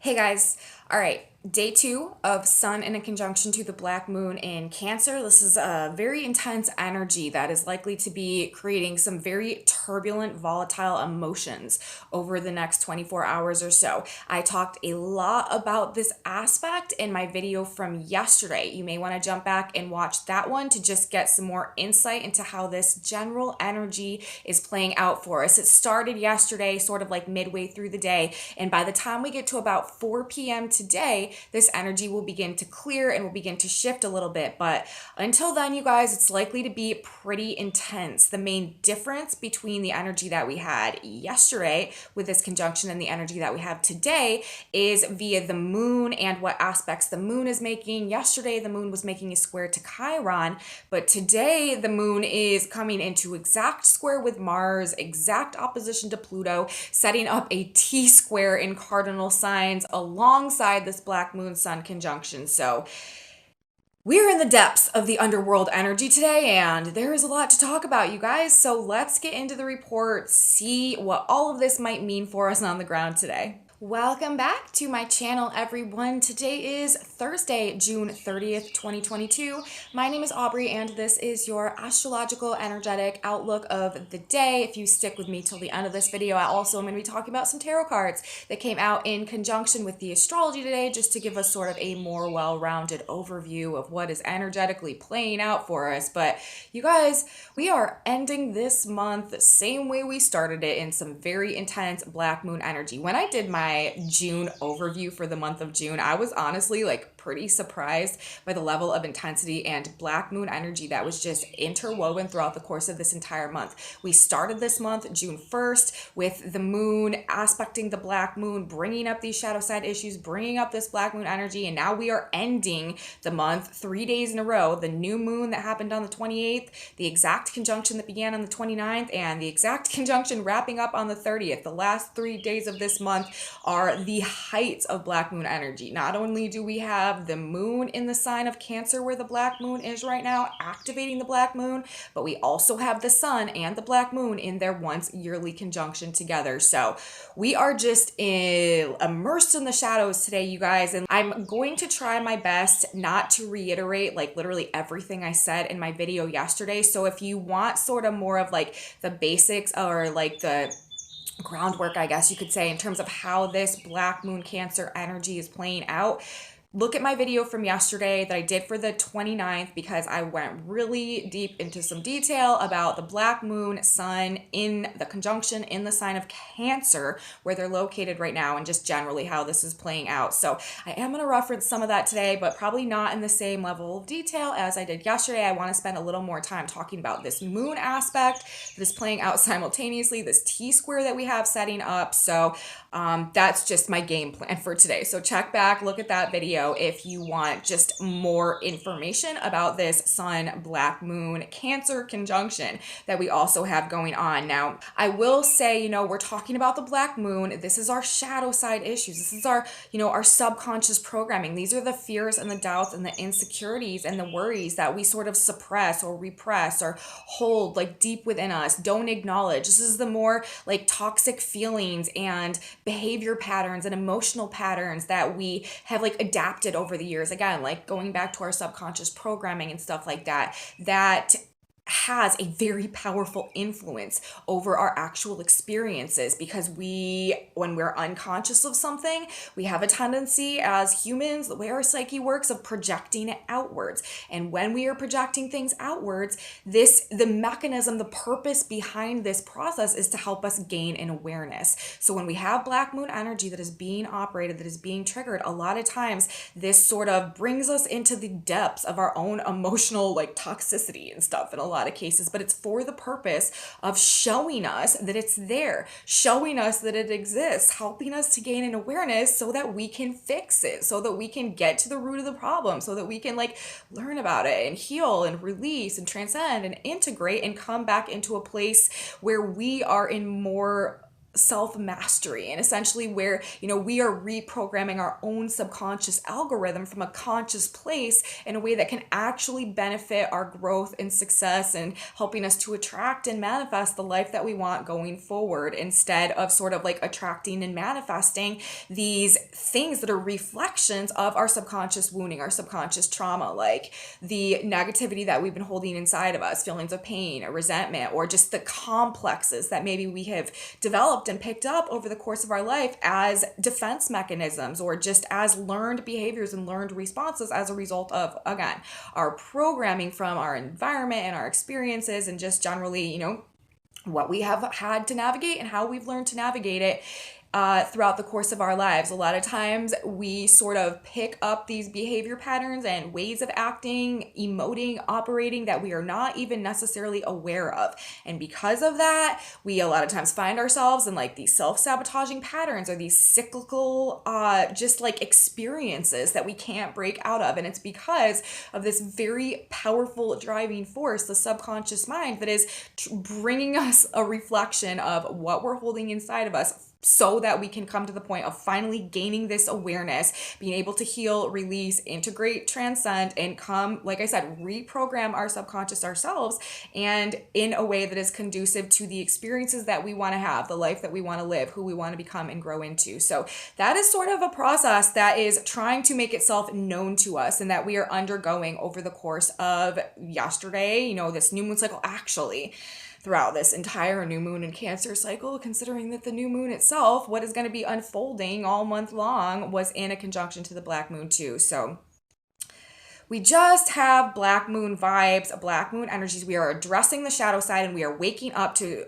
Hey guys, all right, day 2 of Sun in a conjunction to the Black Moon in Cancer. This is a very intense energy that is likely to be creating some very turbulent, volatile emotions over the next 24 hours or so. I talked a lot about this aspect in my video from yesterday. You may want to jump back and watch that one to just get some more insight into how this general energy is playing out for us. It started yesterday, sort of like midway through the day, and by the time we get to about 4 p.m. today, this energy will begin to clear and will begin to shift a little bit. But until then, you guys, it's likely to be pretty intense. The main difference between the energy that we had yesterday with this conjunction and the energy that we have today is via the moon and what aspects the moon is making. Yesterday, the moon was making a square to Chiron, but today the moon is coming into exact square with Mars, exact opposition to Pluto, setting up a T-square in cardinal signs alongside this Black Moon Sun conjunction. So we're in the depths of the underworld energy today, and there is a lot to talk about, you guys. So let's get into the report, see what all of this might mean for us on the ground today. Welcome back to my channel, everyone. Today is Thursday, June 30th, 2022. My name is Aubrey, and this is your astrological energetic outlook of the day. If you stick with me till the end of this video, I also am going to be talking about some tarot cards that came out in conjunction with the astrology today, just to give us sort of a more well-rounded overview of what is energetically playing out for us. But you guys, we are ending this month the same way we started it, in some very intense Black Moon energy. When I did my June overview for the month of June, I was honestly pretty surprised by the level of intensity and Black Moon energy that was just interwoven throughout the course of this entire month. We started this month, June 1st, with the moon aspecting the Black Moon, bringing up these shadow side issues, bringing up this Black Moon energy, and now we are ending the month 3 days in a row. The new moon that happened on the 28th, the exact conjunction that began on the 29th, and the exact conjunction wrapping up on the 30th. The last 3 days of this month are the heights of Black Moon energy. Not only do we have the moon in the sign of Cancer, where the Black Moon is right now, activating the Black Moon, but we also have the sun and the Black Moon in their once yearly conjunction together. So we are just immersed in the shadows today, you guys, and I'm going to try my best not to reiterate literally everything I said in my video yesterday. So if you want sort of more of the basics, or the groundwork, I guess you could say, in terms of how this Black Moon Cancer energy is playing out, look at my video from yesterday that I did for the 29th, because I went really deep into some detail about the Black Moon Sun in the conjunction in the sign of Cancer, where they're located right now, and just generally how this is playing out. So I am going to reference some of that today, but probably not in the same level of detail as I did yesterday. I want to spend a little more time talking about this moon aspect that is playing out simultaneously, this T-square that we have setting up. So that's just my game plan for today. So check back, look at that video if you want just more information about this Sun Black Moon Cancer conjunction that we also have going on. Now, I will say, we're talking about the Black Moon. This is our shadow side issues. This is our, our subconscious programming. These are the fears and the doubts and the insecurities and the worries that we sort of suppress or repress or hold deep within us, don't acknowledge. This is the more toxic feelings and behavior patterns and emotional patterns that we have adapted over the years. Again, going back to our subconscious programming and stuff like that, that has a very powerful influence over our actual experiences, because when we're unconscious of something, we have a tendency as humans, the way our psyche works, of projecting it outwards. And when we are projecting things outwards, the mechanism, the purpose behind this process is to help us gain an awareness. So when we have Black Moon energy that is being operated, that is being triggered, a lot of times this sort of brings us into the depths of our own emotional toxicity and stuff in a lot of cases, but it's for the purpose of showing us that it's there, showing us that it exists, helping us to gain an awareness so that we can fix it, so that we can get to the root of the problem, so that we can learn about it and heal and release and transcend and integrate and come back into a place where we are in more self-mastery, and essentially where, we are reprogramming our own subconscious algorithm from a conscious place in a way that can actually benefit our growth and success, and helping us to attract and manifest the life that we want going forward, instead of sort of like attracting and manifesting these things that are reflections of our subconscious wounding, our subconscious trauma, like the negativity that we've been holding inside of us, feelings of pain or resentment, or just the complexes that maybe we have developed and picked up over the course of our life as defense mechanisms, or just as learned behaviors and learned responses as a result of, again, our programming from our environment and our experiences, and just generally, what we have had to navigate and how we've learned to navigate it throughout the course of our lives. A lot of times we sort of pick up these behavior patterns and ways of acting, emoting, operating that we are not even necessarily aware of. And because of that, we a lot of times find ourselves in like these self-sabotaging patterns, or these cyclical just like experiences that we can't break out of. And it's because of this very powerful driving force, the subconscious mind, that is bringing us a reflection of what we're holding inside of us, so that we can come to the point of finally gaining this awareness, being able to heal, release, integrate, transcend, and come, like I said, reprogram our subconscious ourselves, and in a way that is conducive to the experiences that we want to have, the life that we want to live, who we want to become and grow into. So that is sort of a process that is trying to make itself known to us, and that we are undergoing over the course of yesterday, this new moon cycle, actually throughout this entire new moon and Cancer cycle, considering that the new moon itself, what is going to be unfolding all month long, was in a conjunction to the black moon too. So we just have black moon vibes, black moon energies. We are addressing the shadow side, and we are waking up to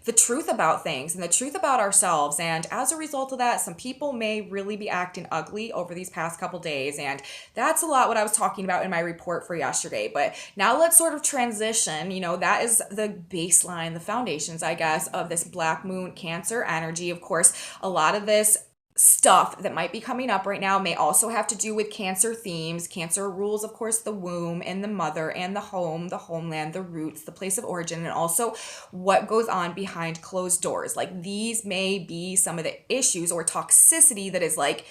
the truth about things and the truth about ourselves. And as a result of that, some people may really be acting ugly over these past couple days. And that's a lot what I was talking about in my report for yesterday. But now let's sort of transition. That is the baseline, the foundations, I guess, of this black moon Cancer energy. Of course, a lot of this stuff that might be coming up right now may also have to do with Cancer themes. Cancer rules, of course, the womb and the mother and the home, the homeland, the roots, the place of origin, and also what goes on behind closed doors. Like, these may be some of the issues or toxicity that is like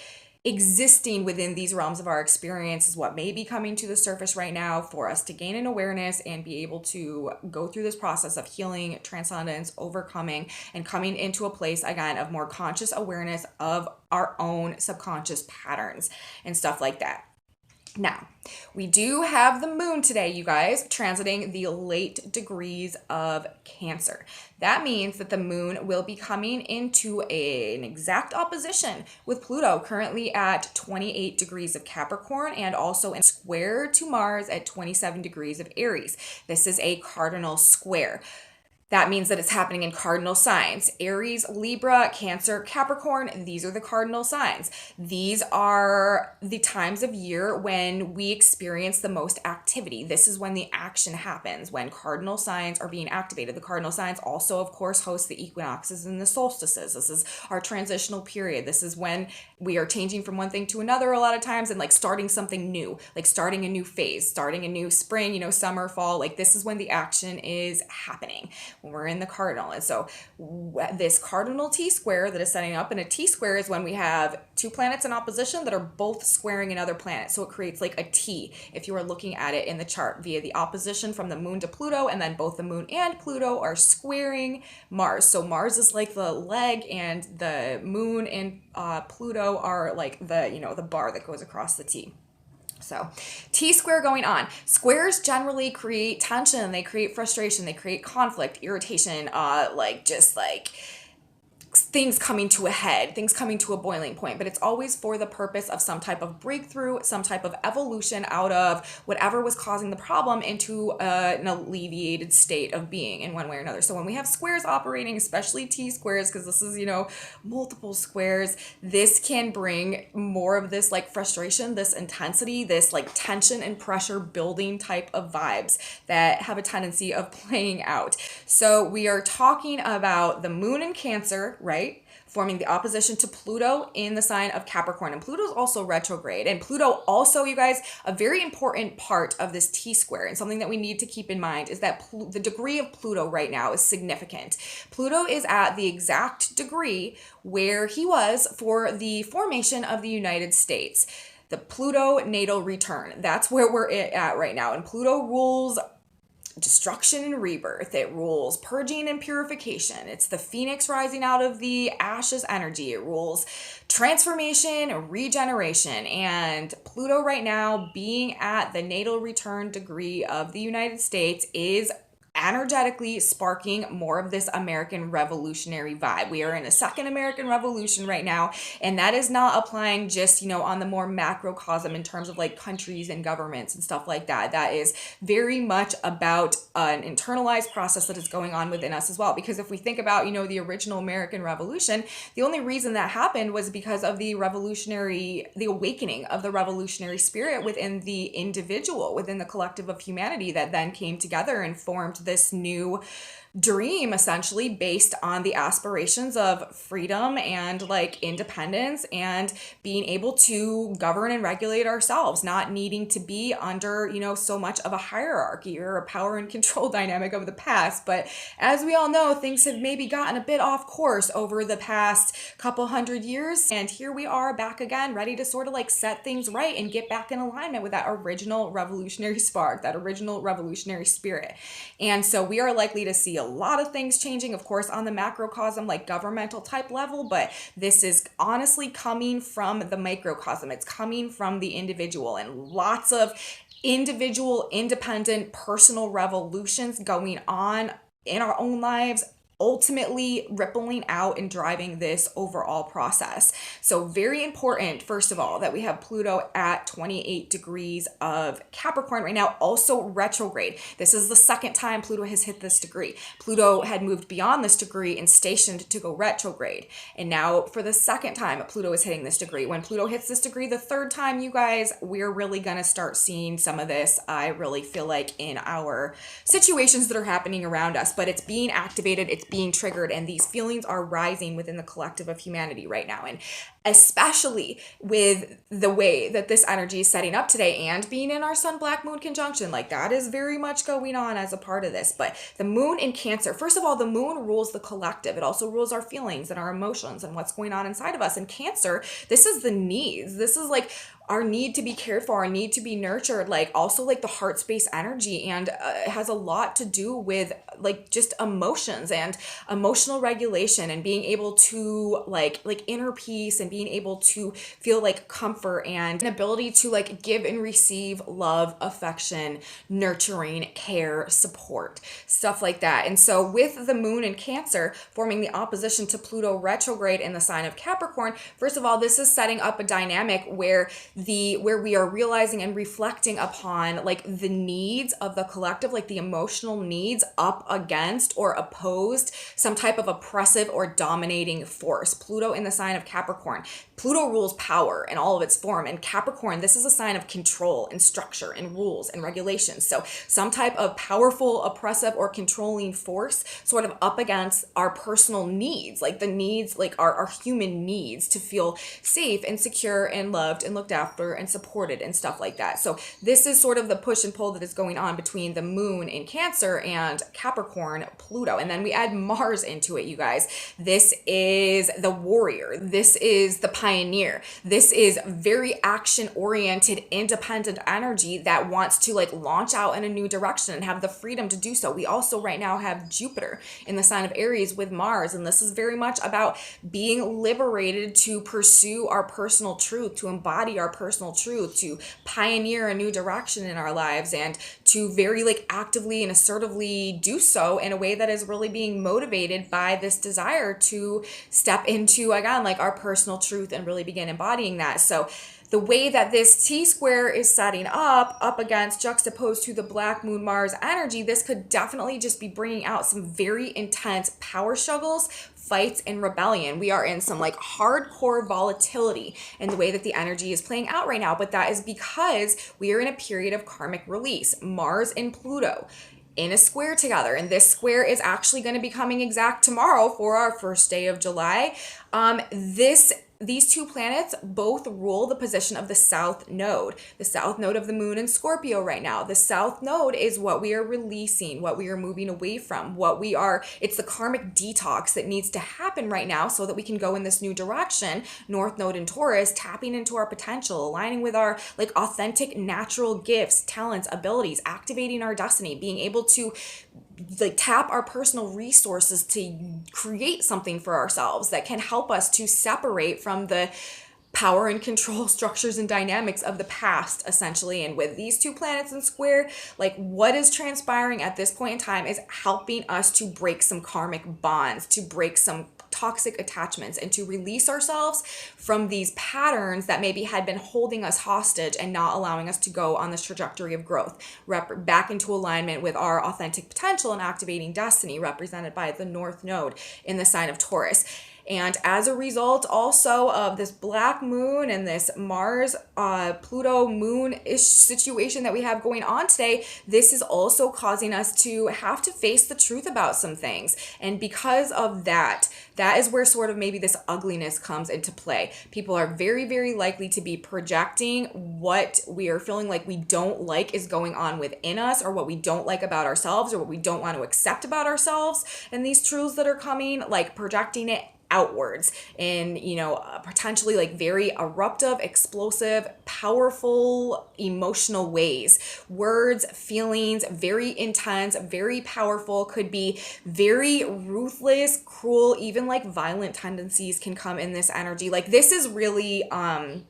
existing within these realms of our experience, is what may be coming to the surface right now for us to gain an awareness and be able to go through this process of healing, transcendence, overcoming, and coming into a place, again, of more conscious awareness of our own subconscious patterns and stuff like that. Now, we do have the moon today, you guys, transiting the late degrees of Cancer. That means that the moon will be coming into an exact opposition with Pluto, currently at 28 degrees of Capricorn, and also in square to Mars at 27 degrees of Aries. This is a cardinal square. That means that it's happening in cardinal signs. Aries, Libra, Cancer, Capricorn, these are the cardinal signs. These are the times of year when we experience the most activity. This is when the action happens, when cardinal signs are being activated. The cardinal signs also, of course, host the equinoxes and the solstices. This is our transitional period. This is when we are changing from one thing to another a lot of times, and like starting something new, like starting a new phase, starting a new spring, summer, fall. Like, this is when the action is happening, when we're in the cardinal. And so this cardinal T-square that is setting up, and a T-square is when we have two planets in opposition that are both squaring another planet. So it creates like a T if you are looking at it in the chart via the opposition from the moon to Pluto, and then both the moon and Pluto are squaring Mars. So Mars is like the leg, and the moon and Pluto are like the bar that goes across the T. So T-square going on. Squares generally create tension, they create frustration, they create conflict, irritation, things coming to a head, things coming to a boiling point, but it's always for the purpose of some type of breakthrough, some type of evolution out of whatever was causing the problem into an alleviated state of being in one way or another. So when we have squares operating, especially T-squares, because this is, multiple squares, this can bring more of this like frustration, this intensity, this like tension and pressure building type of vibes that have a tendency of playing out. So we are talking about the moon in Cancer, right? forming the opposition to Pluto in the sign of Capricorn. And Pluto's also retrograde. And Pluto also, you guys, a very important part of this T-square, and something that we need to keep in mind is that the degree of Pluto right now is significant. Pluto is at the exact degree where he was for the formation of the United States. The Pluto natal return. That's where we're at right now. And Pluto rules destruction and rebirth. It rules purging and purification. It's the phoenix rising out of the ashes energy. It rules transformation, regeneration. And Pluto right now being at the natal return degree of the United States is energetically sparking more of this American revolutionary vibe. We are in a second American Revolution right now, and that is not applying just, on the more macrocosm in terms of like countries and governments and stuff like that. That is very much about an internalized process that is going on within us as well. Because if we think about, the original American Revolution, the only reason that happened was because of the awakening of the revolutionary spirit within the individual, within the collective of humanity that then came together and formed this new dream, essentially based on the aspirations of freedom and like independence and being able to govern and regulate ourselves, not needing to be under, so much of a hierarchy or a power and control dynamic of the past. But as we all know, things have maybe gotten a bit off course over the past couple hundred years. And here we are back again, ready to sort of like set things right and get back in alignment with that original revolutionary spark, that original revolutionary spirit. And so we are likely to see a lot of things changing, of course, on the macrocosm, like governmental type level, but this is honestly coming from the microcosm. It's coming from the individual, and lots of individual, independent, personal revolutions going on in our own lives, ultimately rippling out and driving this overall process. So very important, first of all, that we have Pluto at 28 degrees of Capricorn right now, also retrograde. This is the second time Pluto has hit this degree. Pluto had moved beyond this degree and stationed to go retrograde. And now for the second time, Pluto is hitting this degree. When Pluto hits this degree the third time, you guys, we're really going to start seeing some of this, I really feel like, in our situations that are happening around us. But it's being activated, it's being triggered, and these feelings are rising within the collective of humanity right now. And especially with the way that this energy is setting up today and being in our Sun Black Moon conjunction, like that is very much going on as a part of this. But the moon in Cancer, first of all, the moon rules the collective. It also rules our feelings and our emotions and what's going on inside of us. And Cancer, this is the needs. This is like our need to be cared for, our need to be nurtured, like also like the heart space energy. And it has a lot to do with like just emotions and emotional regulation and being able to like inner peace and being able to feel like comfort and an ability to like give and receive love, affection, nurturing, care, support, stuff like that. And so with the moon in Cancer forming the opposition to Pluto retrograde in the sign of Capricorn, first of all, this is setting up a dynamic where we are realizing and reflecting upon like the needs of the collective, like the emotional needs up against or opposed some type of oppressive or dominating force. Pluto in the sign of Capricorn. Pluto rules power in all of its form, and Capricorn, this is a sign of control and structure and rules and regulations. So some type of powerful, oppressive, or controlling force sort of up against our personal needs, like the needs, like our human needs to feel safe and secure and loved and looked after and supported and stuff like that. So this is sort of the push and pull that is going on between the moon in Cancer and Capricorn, Pluto. And then we add Mars into it, you guys. This is the warrior. This is the pioneer. This is very action-oriented, independent energy that wants to like launch out in a new direction and have the freedom to do so. We also right now have Jupiter in the sign of Aries with Mars, and this is very much about being liberated to pursue our personal truth, to embody our personal truth, to pioneer a new direction in our lives, and to very like actively and assertively do so in a way that is really being motivated by this desire to step into, again, like our personal truth and really begin embodying that. So the way that this T-square is setting up against, juxtaposed to the Black Moon Mars energy, this could definitely just be bringing out some very intense power struggles, fights, and rebellion. We are in some like hardcore volatility in the way that the energy is playing out right now, but that is because we are in a period of karmic release. Mars and Pluto in a square together. And this square is actually going to be coming exact tomorrow for our first day of July. These two planets both rule the position of the south node of the moon in Scorpio right now. The south node is what we are releasing, what we are moving away from, it's the karmic detox that needs to happen right now so that we can go in this new direction. North node in Taurus, tapping into our potential, aligning with our like authentic natural gifts, talents, abilities, activating our destiny, being able to like tap our personal resources to create something for ourselves that can help us to separate from the power and control structures and dynamics of the past, essentially. And with these two planets in square, like what is transpiring at this point in time is helping us to break some karmic bonds, to break some toxic attachments, and to release ourselves from these patterns that maybe had been holding us hostage and not allowing us to go on this trajectory of growth, back into alignment with our authentic potential and activating destiny, represented by the North Node in the sign of Taurus. And as a result also of this black moon and this Mars, Pluto moon-ish situation that we have going on today, this is also causing us to have to face the truth about some things. And because of that is where sort of maybe this ugliness comes into play. People are very, very likely to be projecting what we are feeling like we don't like is going on within us, or what we don't like about ourselves, or what we don't want to accept about ourselves. And these truths that are coming, like projecting it outwards in, potentially like very eruptive, explosive, powerful, emotional ways. Words, feelings, very intense, very powerful, could be very ruthless, cruel, even like violent tendencies can come in this energy. Like this is really, I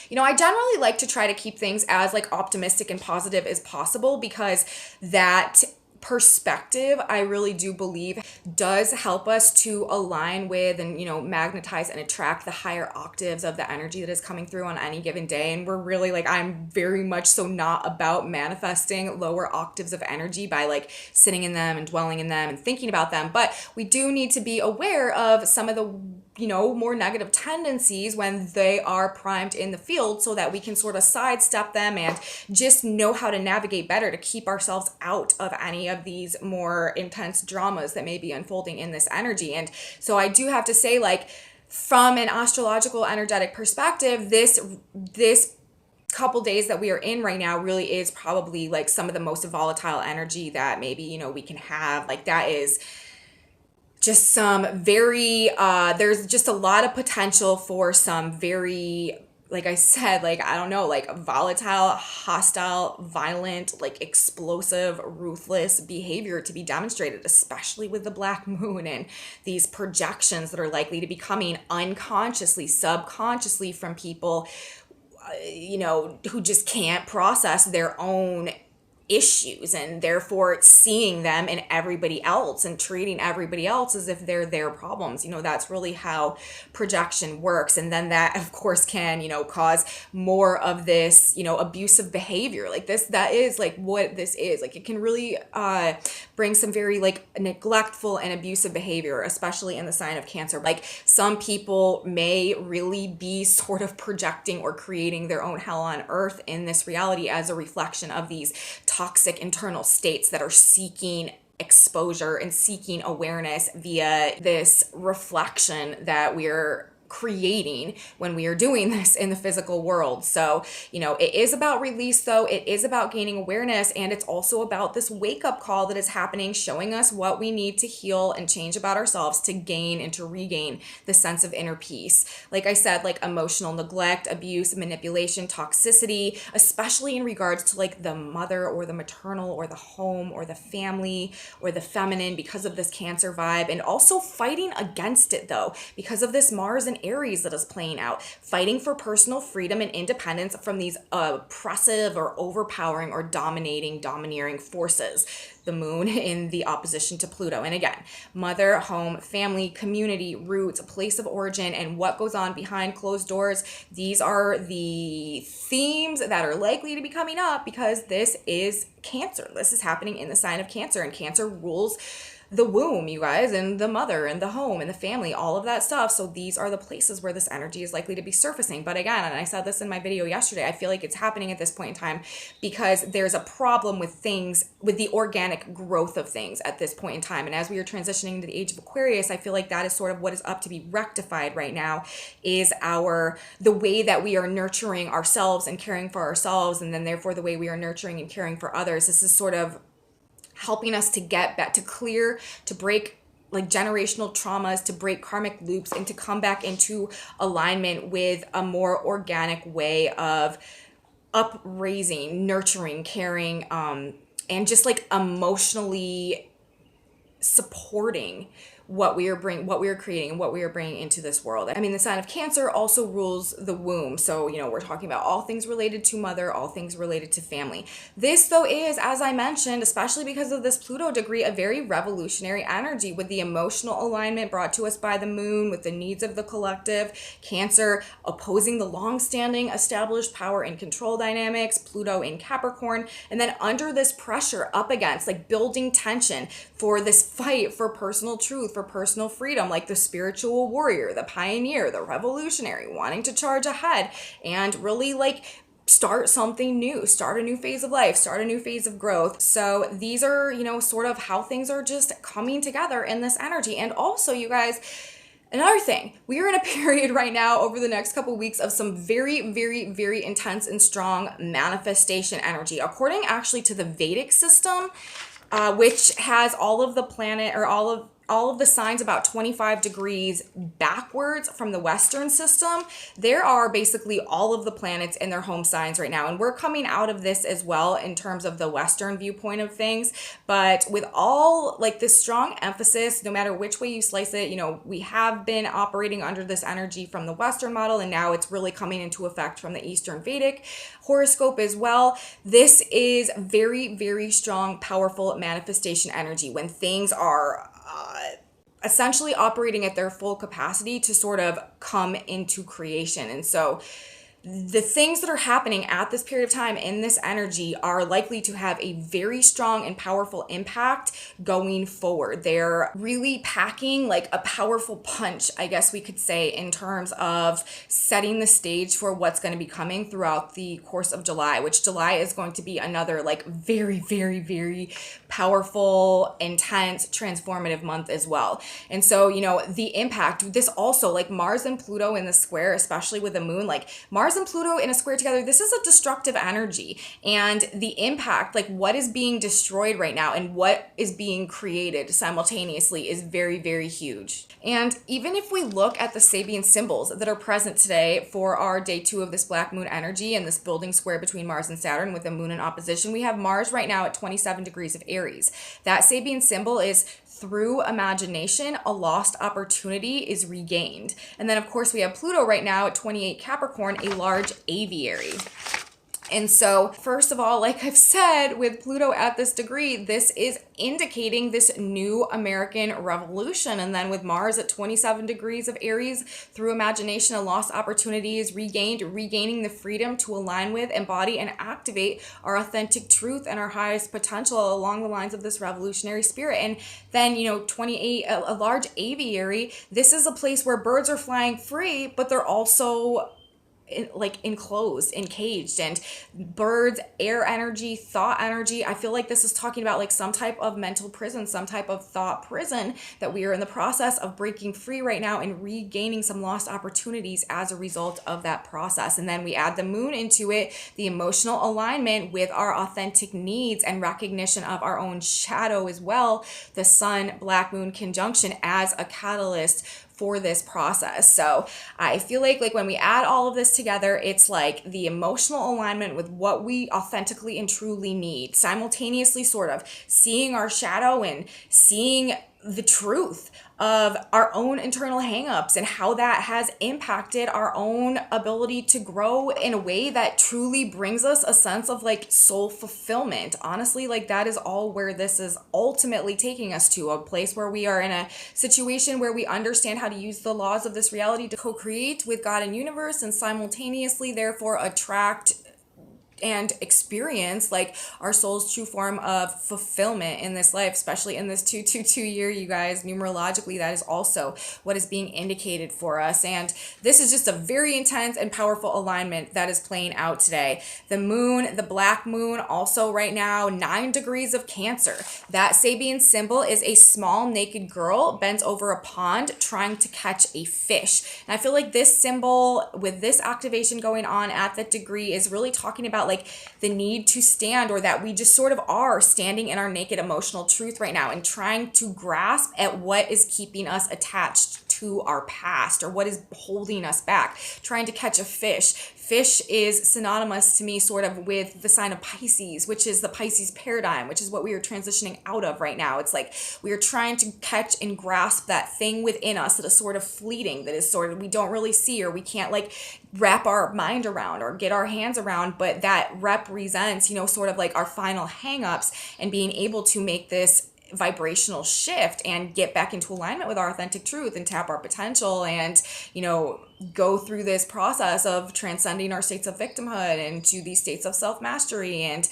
generally like to try to keep things as like optimistic and positive as possible, because that perspective, I really do believe, does help us to align with and, magnetize and attract the higher octaves of the energy that is coming through on any given day. And we're really like, I'm very much so not about manifesting lower octaves of energy by like sitting in them and dwelling in them and thinking about them. But we do need to be aware of some of the more negative tendencies when they are primed in the field, so that we can sort of sidestep them and just know how to navigate better to keep ourselves out of any of these more intense dramas that may be unfolding in this energy. And so I do have to say, like, from an astrological energetic perspective, this couple days that we are in right now really is probably like some of the most volatile energy that maybe we can have. Like that is just some very there's just a lot of potential for some very, like I said, like, I don't know, like volatile, hostile, violent, like explosive, ruthless behavior to be demonstrated, especially with the black moon and these projections that are likely to be coming unconsciously, subconsciously from people, who just can't process their own issues, and therefore seeing them in everybody else and treating everybody else as if they're their problems. That's really how projection works. And then that of course can, cause more of this, abusive behavior. Like that is like what this is. Like it can really bring some very like neglectful and abusive behavior, especially in the sign of Cancer. Like some people may really be sort of projecting or creating their own hell on earth in this reality as a reflection of these toxic internal states that are seeking exposure and seeking awareness via this reflection that we're creating when we are doing this in the physical world. So, it is about release though. It is about gaining awareness, and it's also about this wake-up call that is happening, showing us what we need to heal and change about ourselves to gain and to regain the sense of inner peace. Like I said, like emotional neglect, abuse, manipulation, toxicity, especially in regards to like the mother or the maternal or the home or the family or the feminine, because of this Cancer vibe, and also fighting against it though, because of this Mars and Aries that is playing out, fighting for personal freedom and independence from these oppressive or overpowering or domineering forces. The moon in the opposition to Pluto. And again, mother, home, family, community, roots, place of origin, and what goes on behind closed doors. These are the themes that are likely to be coming up because this is Cancer. This is happening in the sign of Cancer, and Cancer rules the womb, you guys, and the mother and the home and the family, all of that stuff. So these are the places where this energy is likely to be surfacing. But again, and I said this in my video yesterday, I feel like it's happening at this point in time because there's a problem with things, with the organic growth of things at this point in time. And as we are transitioning to the age of Aquarius, I feel like that is sort of what is up to be rectified right now, is the way that we are nurturing ourselves and caring for ourselves, and then therefore the way we are nurturing and caring for others. This is sort of helping us to get back, to clear, to break like generational traumas, to break karmic loops, and to come back into alignment with a more organic way of upraising, nurturing, caring, and just like emotionally supporting what we are creating and what we are bringing into this world. I mean, the sign of Cancer also rules the womb. So, we're talking about all things related to mother, all things related to family. This, though, is, as I mentioned, especially because of this Pluto degree, a very revolutionary energy with the emotional alignment brought to us by the moon, with the needs of the collective. Cancer opposing the long-standing established power and control dynamics, Pluto in Capricorn, and then under this pressure up against, like, building tension for this fight for personal truth, for personal freedom, like the spiritual warrior, the pioneer, the revolutionary, wanting to charge ahead and really like start something new, start a new phase of life, start a new phase of growth. So these are, sort of how things are just coming together in this energy. And also, you guys, another thing, we are in a period right now over the next couple of weeks of some very, very, very intense and strong manifestation energy. According actually to the Vedic system, which has all of the planet, or all of the signs about 25 degrees backwards from the Western system. There are basically all of the planets in their home signs right now. And we're coming out of this as well in terms of the Western viewpoint of things. But with all like this strong emphasis, no matter which way you slice it, we have been operating under this energy from the Western model, and now it's really coming into effect from the Eastern Vedic horoscope as well. This is very, very strong, powerful manifestation energy when things are essentially operating at their full capacity to sort of come into creation. And so the things that are happening at this period of time in this energy are likely to have a very strong and powerful impact going forward. They're really packing like a powerful punch, I guess we could say, in terms of setting the stage for what's going to be coming throughout the course of July, which July is going to be another like very, very, very powerful, intense, transformative month as well. And so, the impact, this also like Mars and Pluto in the square, especially with the moon, like Mars and Pluto in a square together, this is a destructive energy. And the impact, like what is being destroyed right now and what is being created simultaneously, is very, very huge. And even if we look at the Sabian symbols that are present today for our day 2 of this black moon energy and this building square between Mars and Saturn with the moon in opposition, we have Mars right now at 27 degrees of Aries. That Sabian symbol is through imagination, a lost opportunity is regained. And then, of course, we have Pluto right now at 28 Capricorn, a large aviary. And so, first of all, like I've said, with Pluto at this degree, this is indicating this new American revolution. And then with Mars at 27 degrees of Aries, through imagination, a lost opportunity is regained, regaining the freedom to align with, embody, and activate our authentic truth and our highest potential along the lines of this revolutionary spirit. And then, 28, a large aviary, this is a place where birds are flying free, but they're also enclosed, encaged, and birds, air energy, thought energy. I feel like this is talking about like some type of mental prison, some type of thought prison that we are in the process of breaking free right now and regaining some lost opportunities as a result of that process. And then we add the moon into it, the emotional alignment with our authentic needs and recognition of our own shadow as well, the sun black moon conjunction as a catalyst for this process. So I feel like when we add all of this together, it's like the emotional alignment with what we authentically and truly need, simultaneously sort of seeing our shadow and seeing the truth of our own internal hangups and how that has impacted our own ability to grow in a way that truly brings us a sense of like soul fulfillment. Honestly, like that is all where this is ultimately taking us to, a place where we are in a situation where we understand how to use the laws of this reality to co-create with God and universe, and simultaneously therefore attract and experience like our soul's true form of fulfillment in this life, especially in this 222 year, you guys. Numerologically, that is also what is being indicated for us. And this is just a very intense and powerful alignment that is playing out today. The moon, the black moon, also right now, 9 degrees of Cancer. That Sabian symbol is a small naked girl bent over a pond trying to catch a fish. And I feel like this symbol with this activation going on at that degree is really talking about like the need to stand, or that we just sort of are standing in our naked emotional truth right now and trying to grasp at what is keeping us attached to our past, or what is holding us back, trying to catch a fish. Fish is synonymous to me sort of with the sign of Pisces, which is the Pisces paradigm, which is what we are transitioning out of right now. It's like we are trying to catch and grasp that thing within us that is sort of fleeting, that is sort of we don't really see, or we can't like wrap our mind around or get our hands around, but that represents, you know, sort of like our final hangups, and being able to make this vibrational shift and get back into alignment with our authentic truth and tap our potential, and, you know, go through this process of transcending our states of victimhood into these states of self-mastery, and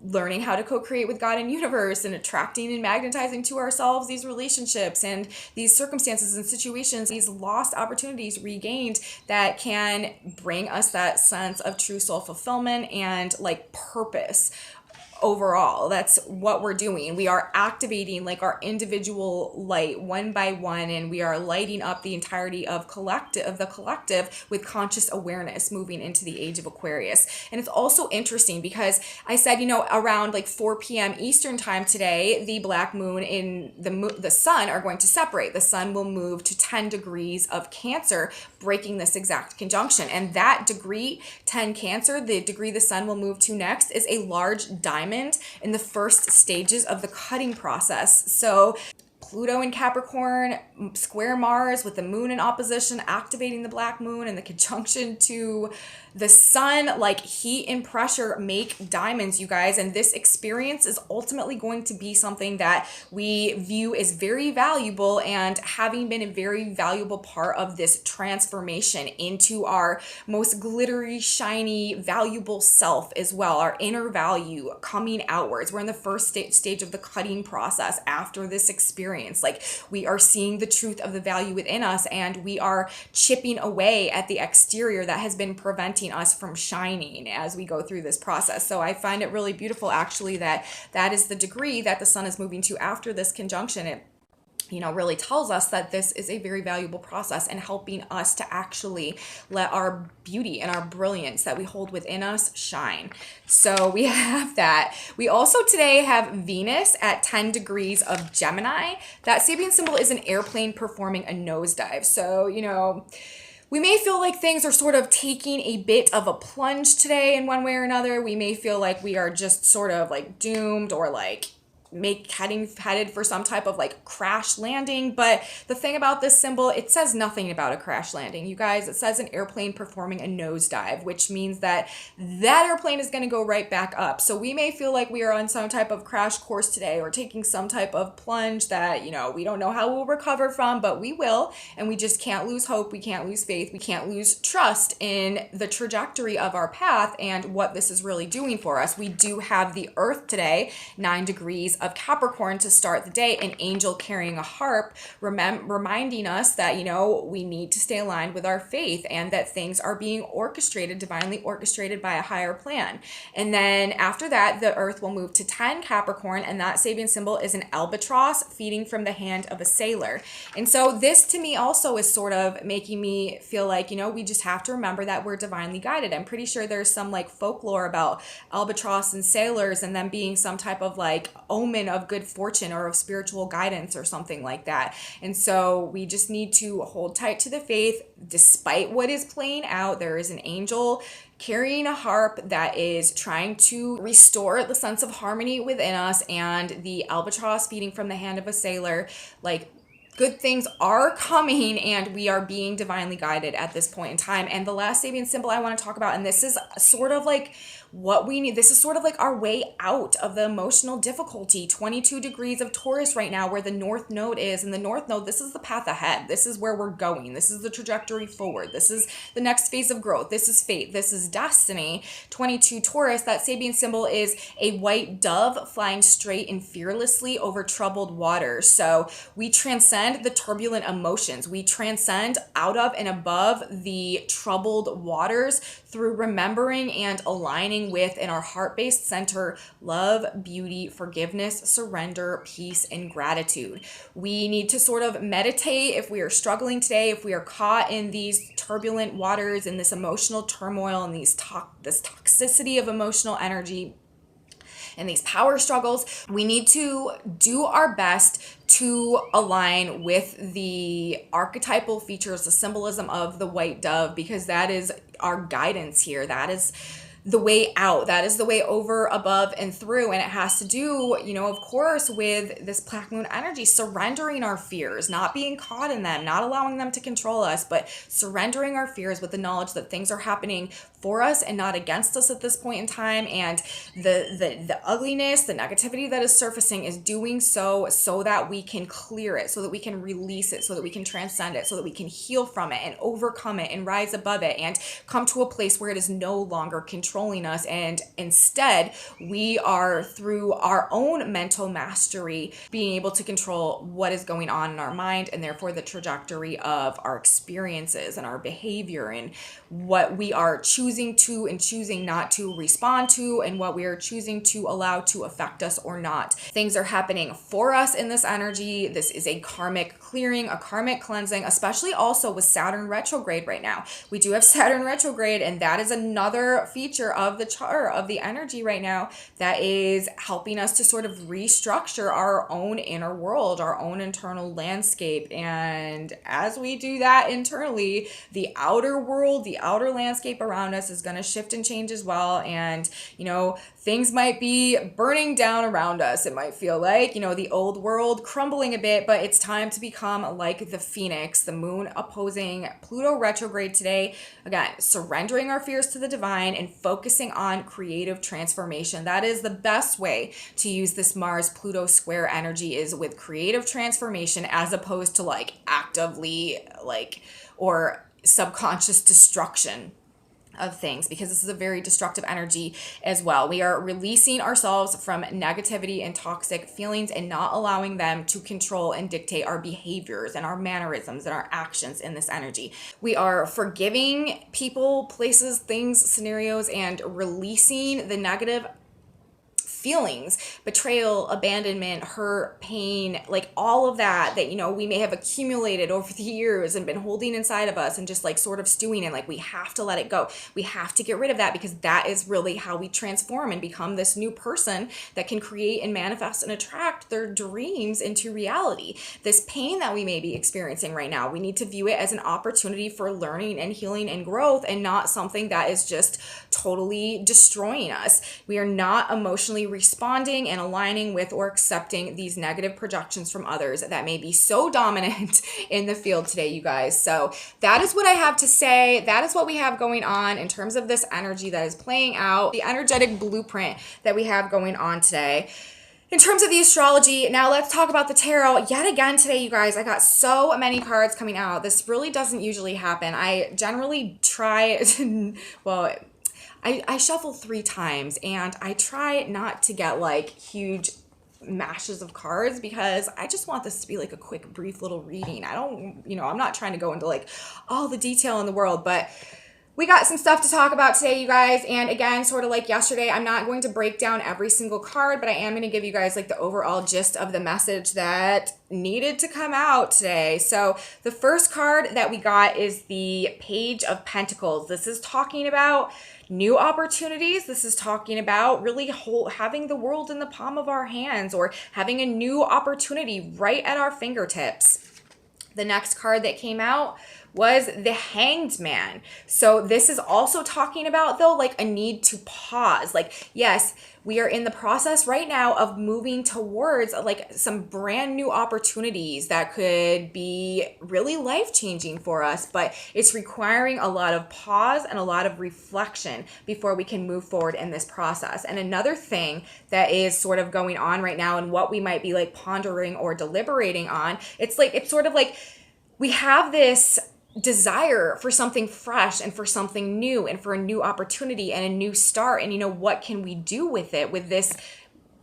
learning how to co-create with God and universe, and attracting and magnetizing to ourselves these relationships and these circumstances and situations, these lost opportunities regained, that can bring us that sense of true soul fulfillment and like purpose. Overall, that's what we're doing. We are activating like our individual light one by one, and we are lighting up the entirety of the collective with conscious awareness, moving into the age of Aquarius. And it's also interesting because I said, you know, around like 4 p.m. Eastern time today, the black moon and the sun are going to separate. The sun will move to 10 degrees of Cancer, breaking this exact conjunction. And that degree 10 Cancer, the degree the sun will move to next, is a large diamond in the first stages of the cutting process. So Pluto in Capricorn, square Mars with the moon in opposition, activating the black moon, and the conjunction to the sun, like heat and pressure make diamonds, you guys. And this experience is ultimately going to be something that we view as very valuable, and having been a very valuable part of this transformation into our most glittery, shiny, valuable self as well, our inner value coming outwards. We're in the first stage of the cutting process after this experience. Like we are seeing the truth of the value within us, and we are chipping away at the exterior that has been preventing us from shining as we go through this process. So I find it really beautiful actually that is the degree that the sun is moving to after this conjunction. It, you know, really tells us that this is a very valuable process and helping us to actually let our beauty and our brilliance that we hold within us shine. So we have that. We also today have Venus at 10 degrees of Gemini. That Sabian symbol is an airplane performing a nosedive. So, you know, we may feel like things are sort of taking a bit of a plunge today in one way or another. We may feel like we are just sort of like doomed, or like headed for some type of like crash landing. But the thing about this symbol, it says nothing about a crash landing, you guys. It says an airplane performing a nosedive, which means that airplane is going to go right back up. So we may feel like we are on some type of crash course today, or taking some type of plunge that, you know, we don't know how we'll recover from, but we will. And we just can't lose hope. We can't lose faith. We can't lose trust in the trajectory of our path and what this is really doing for us. We do have the Earth today, 9 degrees of Capricorn to start the day, an angel carrying a harp, reminding us that, you know, we need to stay aligned with our faith, and that things are being orchestrated, divinely orchestrated by a higher plan. And then after that, the Earth will move to 10 Capricorn, and that Sabian symbol is an albatross feeding from the hand of a sailor. And so this to me also is sort of making me feel like, you know, we just have to remember that we're divinely guided. I'm pretty sure there's some like folklore about albatross and sailors, and them being some type of like omen of good fortune or of spiritual guidance or something like that. And so we just need to hold tight to the faith despite what is playing out. There is an angel carrying a harp that is trying to restore the sense of harmony within us, and the albatross feeding from the hand of a sailor, like good things are coming, and we are being divinely guided at this point in time. And the last Sabian symbol I want to talk about, and this is sort of like what we need. This is sort of like our way out of the emotional difficulty. 22 degrees of Taurus right now, where the North Node is. And the North Node, this is the path ahead. This is where we're going. This is the trajectory forward. This is the next phase of growth. This is fate. This is destiny. 22 Taurus, that Sabian symbol is a white dove flying straight and fearlessly over troubled waters. So we transcend the turbulent emotions. We transcend out of and above the troubled waters through remembering and aligning with, in our heart-based center, love, beauty, forgiveness, surrender, peace, and gratitude. We need to sort of meditate if we are struggling today, if we are caught in these turbulent waters, in this emotional turmoil, and this toxicity of emotional energy, and these power struggles. We need to do our best to align with the archetypal features, the symbolism of the white dove, because that is our guidance here. That is the way out. That is the way over, above, and through. And it has to do, of course, with this Black Moon energy, surrendering our fears, not being caught in them, not allowing them to control us, but surrendering our fears with the knowledge that things are happening for us and not against us at this point in time. And the ugliness, the negativity that is surfacing is doing so that we can clear it, so that we can release it, so that we can transcend it, so that we can heal from it and overcome it and rise above it and come to a place where it is no longer controlling us. And instead, we are, through our own mental mastery, being able to control what is going on in our mind, and therefore the trajectory of our experiences and our behavior, and what we are choosing to and choosing not to respond to, and what we are choosing to allow to affect us or not. Things are happening for us in this energy. This is a karmic clearing, a karmic cleansing, especially also with Saturn retrograde right now. We do have Saturn retrograde, and that is another feature of the chart, of the energy right now, that is helping us to sort of restructure our own inner world, our own internal landscape. And as we do that internally, the outer world, the outer landscape around us is going to shift and change as well. And, things might be burning down around us. It might feel like, the old world crumbling a bit, but it's time to become like the phoenix, the moon opposing Pluto retrograde today. Again, surrendering our fears to the divine and focusing on creative transformation. That is the best way to use this Mars Pluto square energy, is with creative transformation, as opposed to actively or subconscious destruction of things, because this is a very destructive energy as well. We are releasing ourselves from negativity and toxic feelings and not allowing them to control and dictate our behaviors and our mannerisms and our actions in this energy. We are forgiving people, places, things, scenarios, and releasing the negative feelings, betrayal, abandonment, hurt, pain, all of that we may have accumulated over the years and been holding inside of us and just sort of stewing in. We have to let it go. We have to get rid of that, because that is really how we transform and become this new person that can create and manifest and attract their dreams into reality. This pain that we may be experiencing right now, we need to view it as an opportunity for learning and healing and growth, and not something that is just totally destroying us. We are not emotionally responding and aligning with or accepting these negative projections from others that may be so dominant in the field today, you guys. So that is what I have to say. That is what we have going on in terms of this energy that is playing out, the energetic blueprint that we have going on today. In terms of the astrology, now let's talk about the tarot. Yet again today, you guys, I got so many cards coming out. This really doesn't usually happen. I generally try, well, I shuffle 3 times, and I try not to get huge mashes of cards, because I just want this to be a quick, brief little reading. I don't, I'm not trying to go into all the detail in the world, but we got some stuff to talk about today, you guys. And again, sort of like yesterday, I'm not going to break down every single card, but I am going to give you guys the overall gist of the message that needed to come out today. So the first card that we got is the Page of Pentacles. This is talking about new opportunities. This is talking about really having the world in the palm of our hands, or having a new opportunity right at our fingertips. The next card that came out was the Hanged Man. So this is also talking about, though, like a need to pause. Like, yes, we are in the process right now of moving towards like some brand new opportunities that could be really life-changing for us, but it's requiring a lot of pause and a lot of reflection before we can move forward in this process. And another thing that is sort of going on right now and what we might be like pondering or deliberating on, it's sort of like we have this desire for something fresh and for something new and for a new opportunity and a new start. And, what can we do with it, with this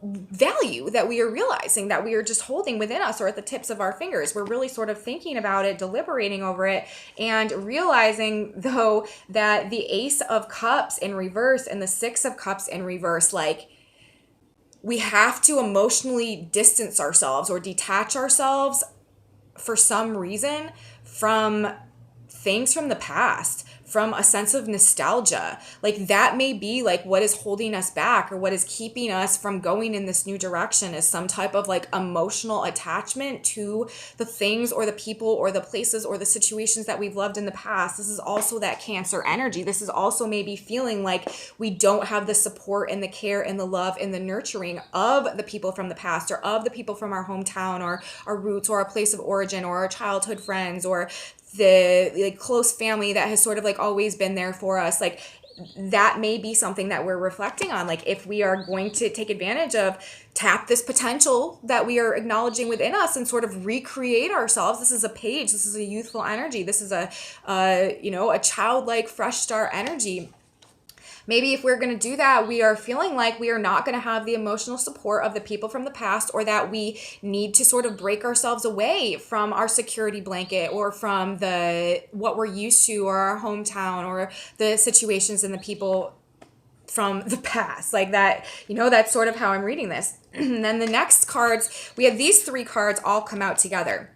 value that we are realizing that we are just holding within us or at the tips of our fingers? We're really sort of thinking about it, deliberating over it, and realizing, though, that the Ace of Cups in reverse and the Six of Cups in reverse, like, we have to emotionally distance ourselves or detach ourselves for some reason from things from the past, from a sense of nostalgia. Like, that may be like what is holding us back or what is keeping us from going in this new direction, is some type of like emotional attachment to the things or the people or the places or the situations that we've loved in the past. This is also that Cancer energy. This is also maybe feeling like we don't have the support and the care and the love and the nurturing of the people from the past, or of the people from our hometown or our roots or our place of origin or our childhood friends or the like close family that has sort of like always been there for us. Like, that may be something that we're reflecting on. Like, if we are going to take advantage of, tap this potential that we are acknowledging within us and sort of recreate ourselves. This is a page. This is a youthful energy. This is a childlike fresh start energy. Maybe if we're going to do that, we are feeling like we are not going to have the emotional support of the people from the past, or that we need to sort of break ourselves away from our security blanket or from what we're used to or our hometown or the situations and the people from the past. Like that, that's sort of how I'm reading this. And then the next cards, we have these three cards all come out together.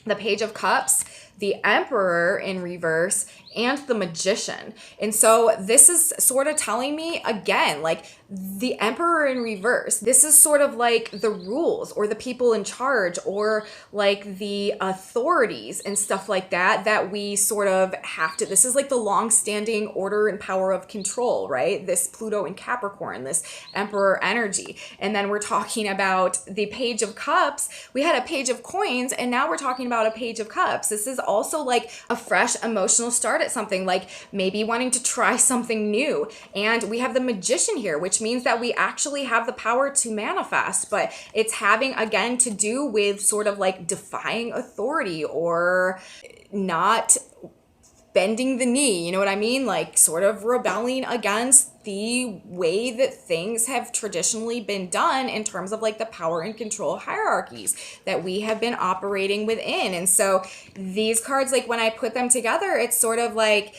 The Page of Cups, the Emperor in reverse, and the Magician. And so this is sort of telling me, again, like the Emperor in reverse, this is sort of like the rules or the people in charge or like the authorities and stuff like that we sort of have to, this is like the long-standing order and power of control, right? This Pluto in Capricorn, this Emperor energy. And then we're talking about the Page of Cups. We had a Page of Coins, and now we're talking about a Page of Cups. This is also like a fresh emotional start at something, like maybe wanting to try something new. And we have the Magician here, which means that we actually have the power to manifest, but it's having, again, to do with sort of like defying authority or not bending the knee, you know what I mean? Like sort of rebelling against the way that things have traditionally been done in terms of like the power and control hierarchies that we have been operating within. And so these cards, like when I put them together, it's sort of like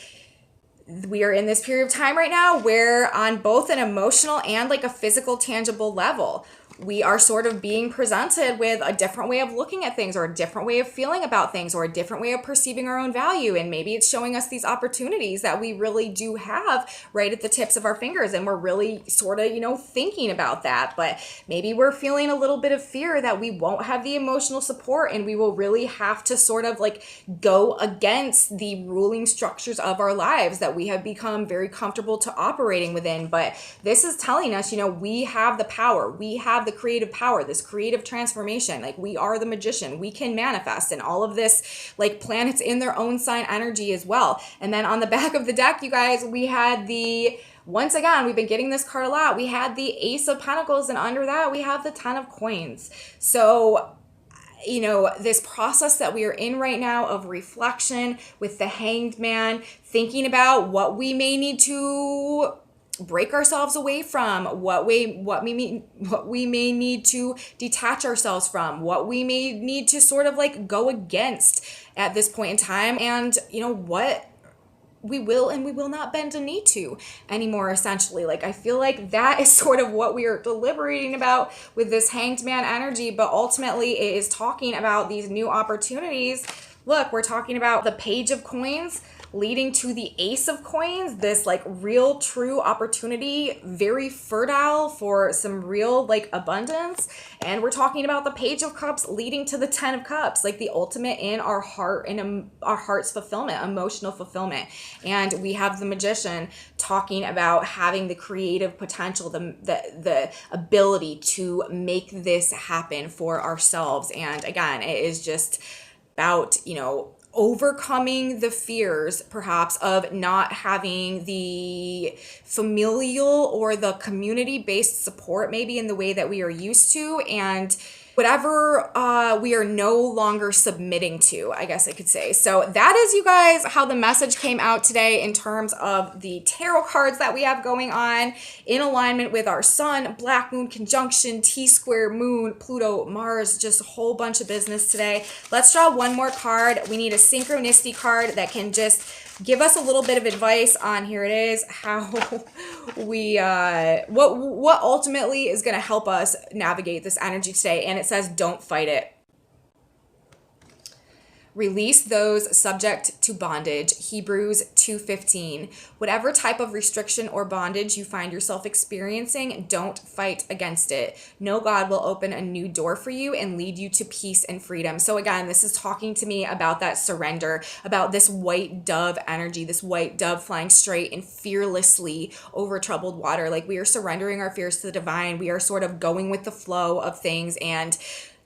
we are in this period of time right now where on both an emotional and like a physical, tangible level, we are sort of being presented with a different way of looking at things or a different way of feeling about things or a different way of perceiving our own value. And maybe it's showing us these opportunities that we really do have right at the tips of our fingers. And we're really sort of, thinking about that. But maybe we're feeling a little bit of fear that we won't have the emotional support and we will really have to sort of like go against the ruling structures of our lives that we have become very comfortable to operating within. But this is telling us, we have the power. We have the creative power, this creative transformation. Like we are the magician. We can manifest, and all of this, like planets in their own sign energy as well. And then on the back of the deck, you guys, we had once again, we've been getting this card a lot. We had the Ace of Pentacles, and under that, we have the Ten of Coins. So this process that we are in right now of reflection with the Hanged Man, thinking about what we may need to break ourselves away from, what we may need to detach ourselves from, what we may need to sort of like go against at this point in time, and what we will and we will not bend a knee to anymore, essentially. Like I feel like that is sort of what we are deliberating about with this Hanged Man energy, but ultimately it is talking about these new opportunities. Look, we're talking about the Page of Coins. leading to the Ace of Coins, this like real true opportunity, very fertile for some real like abundance. And we're talking about the Page of Cups leading to the Ten of Cups, like the ultimate in our heart and our heart's fulfillment, emotional fulfillment. And we have the Magician talking about having the creative potential, the ability to make this happen for ourselves. And again, it is just about, you know, overcoming the fears perhaps of not having the familial or the community-based support maybe in the way that we are used to, and whatever we are no longer submitting to, I guess I could say. So that is, you guys, how the message came out today in terms of the tarot cards that we have going on in alignment with our Sun, Black Moon conjunction, T-square Moon, Pluto, Mars, just a whole bunch of business today. Let's draw one more card. We need a synchronicity card that can just give us a little bit of advice on, here it is, how we what ultimately is going to help us navigate this energy today. And it says, don't fight it. Release those subject to bondage. Hebrews 2:15. Whatever type of restriction or bondage you find yourself experiencing, don't fight against it. No, God will open a new door for you and lead you to peace and freedom. So again, this is talking to me about that surrender, about this white dove energy, this white dove flying straight and fearlessly over troubled water. Like, we are surrendering our fears to the divine. We are sort of going with the flow of things and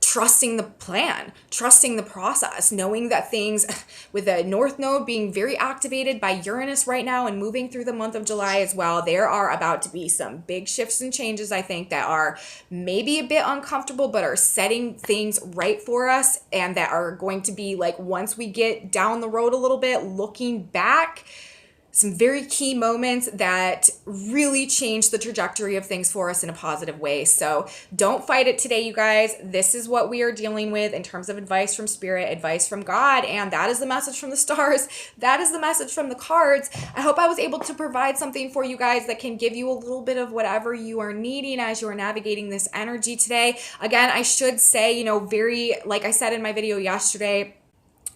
trusting the plan, trusting the process, knowing that things, with the North Node being very activated by Uranus right now and moving through the month of July as well, there are about to be some big shifts and changes, I think, that are maybe a bit uncomfortable, but are setting things right for us, and that are going to be like, once we get down the road a little bit, looking back, some very key moments that really change the trajectory of things for us in a positive way. So don't fight it today, you guys. This is what we are dealing with in terms of advice from Spirit, advice from God, and that is the message from the stars. That is the message from the cards. I hope I was able to provide something for you guys that can give you a little bit of whatever you are needing as you are navigating this energy today. Again, I should say, you know, very, like I said in my video yesterday,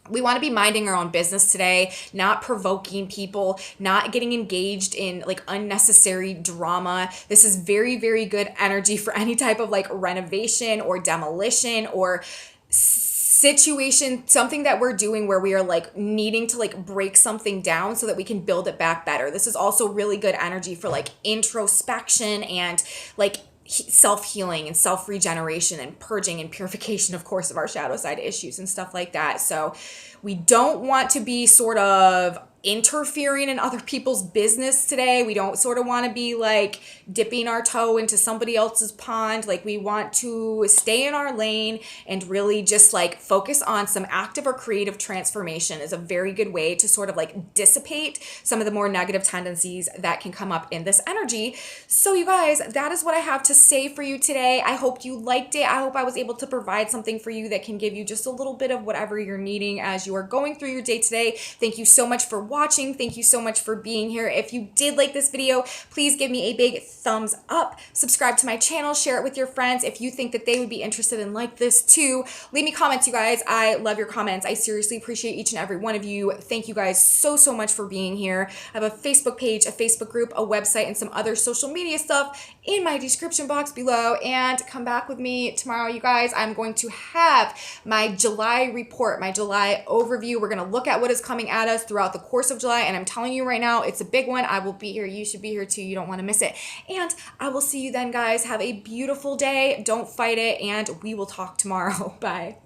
we want to be minding our own business today, not provoking people, not getting engaged in like unnecessary drama. This is very, very good energy for any type of like renovation or demolition or situation, something that we're doing where we are like needing to like break something down so that we can build it back better. This is also really good energy for like introspection and like self-healing and self-regeneration and purging and purification, of course, of our shadow side issues and stuff like that. So we don't want to be sort of interfering in other people's business today. We don't sort of want to be like dipping our toe into somebody else's pond. Like, we want to stay in our lane and really just like focus on some active or creative transformation is a very good way to sort of like dissipate some of the more negative tendencies that can come up in this energy. So you guys, that is what I have to say for you today. I hope you liked it. I hope I was able to provide something for you that can give you just a little bit of whatever you're needing as you are going through your day today. Thank you so much for watching. Thank you so much for being here. If you did like this video, please give me a big thumbs up. Subscribe to my channel. Share it with your friends if you think that they would be interested in like this too. Leave me comments, you guys. I love your comments. I seriously appreciate each and every one of you. Thank you guys so, so much for being here. I have a Facebook page, a Facebook group, a website, and some other social media stuff in my description box below. And come back with me tomorrow, you guys. I'm going to have my July report, my July overview. We're going to look at what is coming at us throughout the course of July. And I'm telling you right now, it's a big one. I will be here. You should be here too. You don't want to miss it. And I will see you then, guys. Have a beautiful day. Don't fight it. And we will talk tomorrow. Bye.